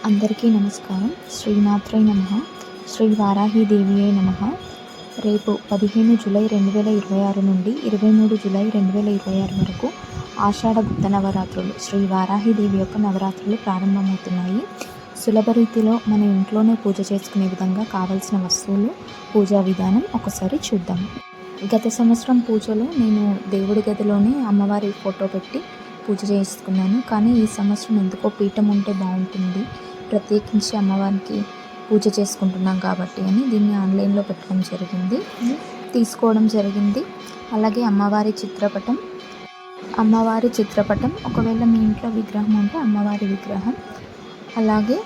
అందరికీ నమస్కారం. శ్రీమాత్రే నమః. శ్రీ వారాహీదేవియే నమః. రేపు 15 జూలై 2026 నుండి 23 జూలై 2026 వరకు ఆషాఢ గుప్త నవరాత్రులు శ్రీ వారాహీదేవి యొక్క నవరాత్రులు ప్రారంభమవుతున్నాయి. సులభ రీతిలో మన ఇంట్లోనే పూజ చేసుకునే విధంగా కావలసిన వస్తువులు, పూజా విధానం ఒకసారి చూద్దాం. గత సంవత్సరం పూజలో నేను దేవుడి గదిలోనే అమ్మవారి ఫోటో పెట్టి పూజ చేసుకున్నాను. కానీ ఈ సంవత్సరం ఎందుకో పీఠం ఉంటే బాగుంటుంది, ప్రత్యేకించి అమ్మవారికి పూజ చేసుకుంటున్నాం కాబట్టి అని దీన్ని ఆన్లైన్లో పెట్టడం జరిగింది, తీసుకోవడం జరిగింది. అలాగే అమ్మవారి చిత్రపటం ఒకవేళ మీ ఇంట్లో విగ్రహం ఉంటే అమ్మవారి విగ్రహం, అలాగే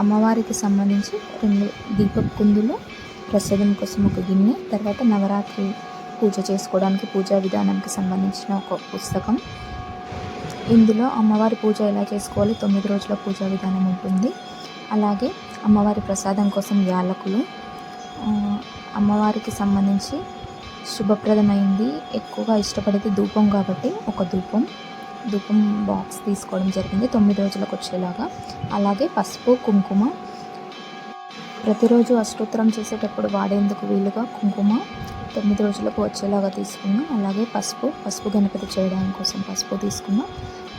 అమ్మవారికి సంబంధించి 2 దీపపు కుందులు, ప్రసాదం కోసం ఒక గిన్నె, తర్వాత నవరాత్రి పూజ చేసుకోవడానికి పూజా విధానానికి సంబంధించిన ఒక పుస్తకం. ఇందులో అమ్మవారి పూజ ఎలా చేసుకోవాలి, 9 రోజుల పూజా విధానం ఉంటుంది. అలాగే అమ్మవారి ప్రసాదం కోసం యాలకులు, అమ్మవారికి సంబంధించి శుభప్రదమైంది ఎక్కువగా ఇష్టపడేది ధూపం కాబట్టి ఒక ధూపం బాక్స్ తీసుకోవడం జరిగింది 9 రోజులకు వచ్చేలాగా. అలాగే పసుపు, కుంకుమ, ప్రతిరోజు అష్టోత్తరం చేసేటప్పుడు వాడేందుకు వీలుగా కుంకుమ 9 రోజులకు వచ్చేలాగా తీసుకున్నాం. అలాగే పసుపు గణపతి చేయడానికి కోసం పసుపు తీసుకున్నాం.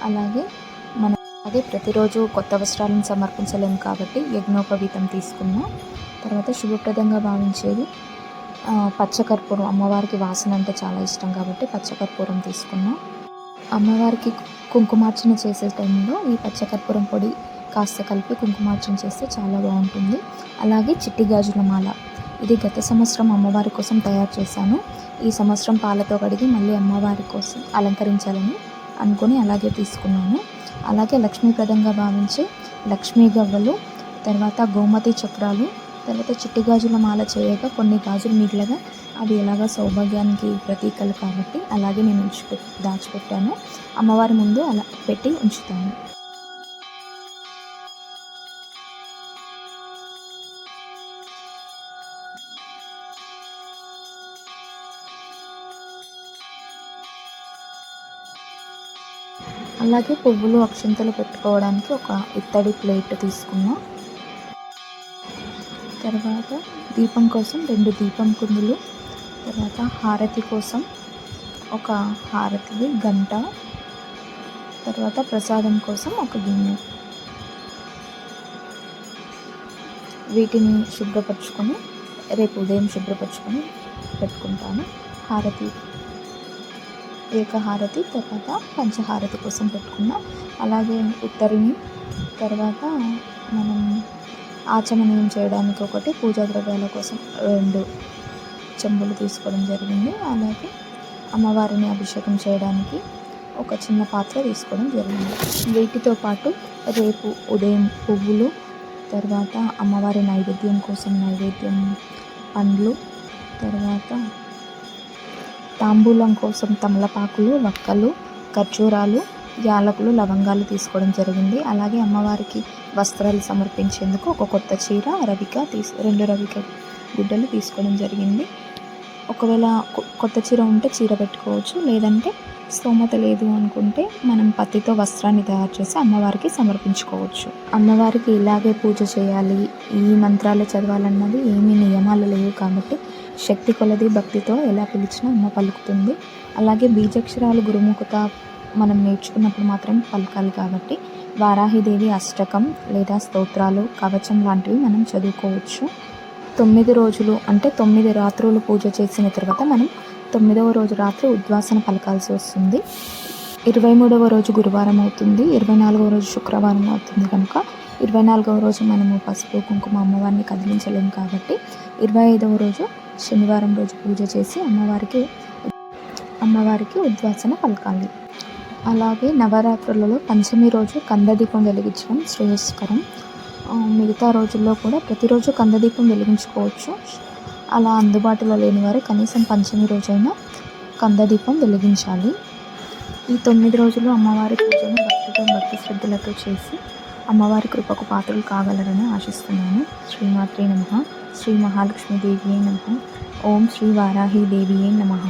అలాగే ప్రతిరోజు కొత్త వస్త్రాలను సమర్పించలేము కాబట్టి యజ్ఞోపవీతం తీసుకున్నాం. తర్వాత శుభప్రదంగా భావించేది పచ్చకర్పూరం, అమ్మవారికి వాసన అంటే చాలా ఇష్టం కాబట్టి పచ్చకర్పూరం తీసుకున్నాం. అమ్మవారికి కుంకుమార్చన చేసే టైంలో ఈ పచ్చకర్పూరం పొడి కాస్త కలిపి కుంకుమార్చన చేస్తే చాలా బాగుంటుంది. అలాగే చిట్టి గాజుల మాల, ఇది గత సంవత్సరం అమ్మవారి కోసం తయారు చేశాను. ఈ సంవత్సరం పాలతో కడిగి మళ్ళీ అమ్మవారి కోసం అలంకరించాలని అనుకొని అలాగే తీసుకున్నాను. అలాగే లక్ష్మీప్రదంగా భావించే లక్ష్మీ గవ్వలు, తర్వాత గోమతి చక్రాలు, తర్వాత చిట్టి గాజుల మాల చేయగా కొన్ని గాజులు మిగిలగా అవి ఎలాగా సౌభాగ్యానికి ప్రతీకలు కాబట్టి అలాగే నేను దాచిపెట్టాను. అమ్మవారి ముందు అలా పెట్టి ఉంచుతాను. అలాగే పువ్వులు, అక్షింతలు పెట్టుకోవడానికి ఒక ఇత్తడి ప్లేట్ తీసుకున్నా. తర్వాత దీపం కోసం 2 దీపం కుందులు, తర్వాత హారతి కోసం ఒక హారతిది గంట, తర్వాత ప్రసాదం కోసం ఒక గిన్నె. వీటిని శుభ్రపరచుకొని రేపు ఉదయం శుభ్రపరచుకొని పెట్టుకుంటాను. హారతి, ఏకహారతి, తర్వాత పంచహారతి కోసం పెట్టుకున్నాం. అలాగే ఉత్తరిని, తర్వాత మనం ఆచమనీయం చేయడానికి ఒకటి, పూజా ద్రవ్యాల కోసం 2 చెంబులు తీసుకోవడం జరిగింది. అలాగే అమ్మవారిని అభిషేకం చేయడానికి ఒక చిన్న పాత్ర తీసుకోవడం జరిగింది. వీటితో పాటు రేపు ఉదయం పువ్వులు, తర్వాత అమ్మవారి నైవేద్యం కోసం పండ్లు, తర్వాత తాంబూలం కోసం తమలపాకులు, వక్కలు, ఖర్జూరాలు, యాలకులు, లవంగాలు తీసుకోవడం జరిగింది. అలాగే అమ్మవారికి వస్త్రాలు సమర్పించేందుకు ఒక కొత్త చీర, 2 రవిక గుడ్డలు తీసుకోవడం జరిగింది. ఒకవేళ కొత్త చీర ఉంటే చీర పెట్టుకోవచ్చు, లేదంటే స్తోమత లేదు అనుకుంటే మనం పత్తితో వస్త్రాన్ని తయారు చేసి అమ్మవారికి సమర్పించుకోవచ్చు. అమ్మవారికి ఇలాగే పూజ చేయాలి, ఈ మంత్రాలు చదవాలన్నది ఏమీ నియమాలు లేవు కాబట్టి శక్తి కొలది భక్తితో ఎలా పిలిచినా అమ్మ పలుకుతుంది. అలాగే బీజాక్షరాలు గురుముఖత మనం నేర్చుకున్నప్పుడు మాత్రమే పలకాలి కాబట్టి వారాహిదేవి అష్టకం లేదా స్తోత్రాలు, కవచం లాంటివి మనం చదువుకోవచ్చు. 9 రోజులు అంటే 9 రాత్రులు పూజ చేసిన తర్వాత మనం 9వ రోజు రాత్రి ఉద్వాసన పలకాల్సి వస్తుంది. 23వ రోజు గురువారం అవుతుంది, 24వ రోజు శుక్రవారం అవుతుంది కనుక 24వ రోజు మనము పసుపు కుంకుమ అమ్మవారిని కదిలించలేము కాబట్టి 25వ రోజు శనివారం రోజు పూజ చేసి అమ్మవారికి ఉద్వాసన పలకాలి. అలాగే నవరాత్రులలో పంచమి రోజు కందదీపం వెలిగించడం శ్రేయస్కరం. మిగతా రోజుల్లో కూడా ప్రతిరోజు కందదీపం వెలిగించుకోవచ్చు. అలా అందుబాటులో లేని వారు కనీసం పంచమి రోజైనా కందదీపం వెలిగించాలి. ఈ 9 రోజులు అమ్మవారి పూజను భక్తి శ్రద్ధలతో చేసి అమ్మవారి కృపకు పాత్రలు కాగలరని ఆశిస్తున్నాను. శ్రీమాత్రే నమః. శ్రీ మహాలక్ష్మీదేవియే నమః. ఓం శ్రీ వారాహీదేవియే నమః.